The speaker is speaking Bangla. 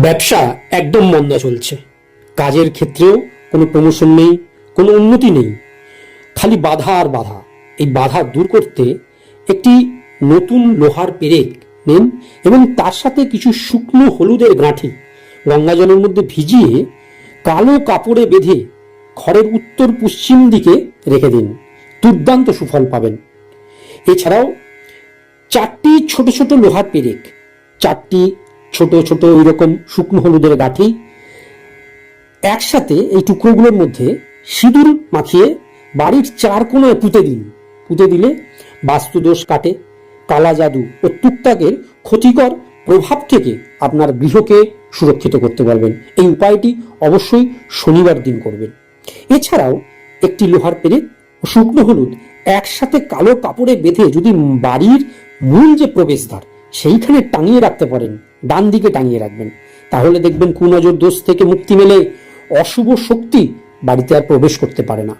ব্যবসা একদম মন্দা চলছে। কাজের ক্ষেত্রেও কোনো প্রমোশন নেই, কোনো উন্নতি নেই, খালি বাধা আর বাধা। এই বাধা দূর করতে একটি নতুন লোহার পেরেক নিন এবং তার সাথে কিছু শুকনো হলুদের গাঁঠি গঙ্গা জলের মধ্যে ভিজিয়ে কালো কাপড়ে বেঁধে ঘরের উত্তর পশ্চিম দিকে রেখে দিন। দুর্দান্ত সুফল পাবেন। এছাড়াও 4টি ছোট ছোট লোহার পেরেক, 4টি ছোট ছোট ওই রকম শুকনো হলুদের গাঁঠি একসাথে এই টুকরোগুলোর মধ্যে সিঁদুর মাখিয়ে বাড়ির 4 কোণায় পুঁতে দিন। পুঁতে দিলে বাস্তুদোষ কাটে, কালা জাদু ও টুকটাকের ক্ষতিকর প্রভাব থেকে আপনার গৃহকে সুরক্ষিত করতে পারবেন। এই উপায়টি অবশ্যই শনিবার দিন করবেন। এছাড়াও একটি লোহার পেরেক ও শুকনো হলুদ একসাথে কালো কাপড়ে বেঁধে যদি বাড়ির মূল যে প্রবেশদ্বার সেইখানে টাঙিয়ে রাখতে পারেন, ডান দিকে টাঙিয়ে রাখবেন, তাহলে দেখবেন কুনজর দোষ থেকে মুক্তি মেলে অশুভ শক্তি বাড়িতে আর প্রবেশ করতে পারে না।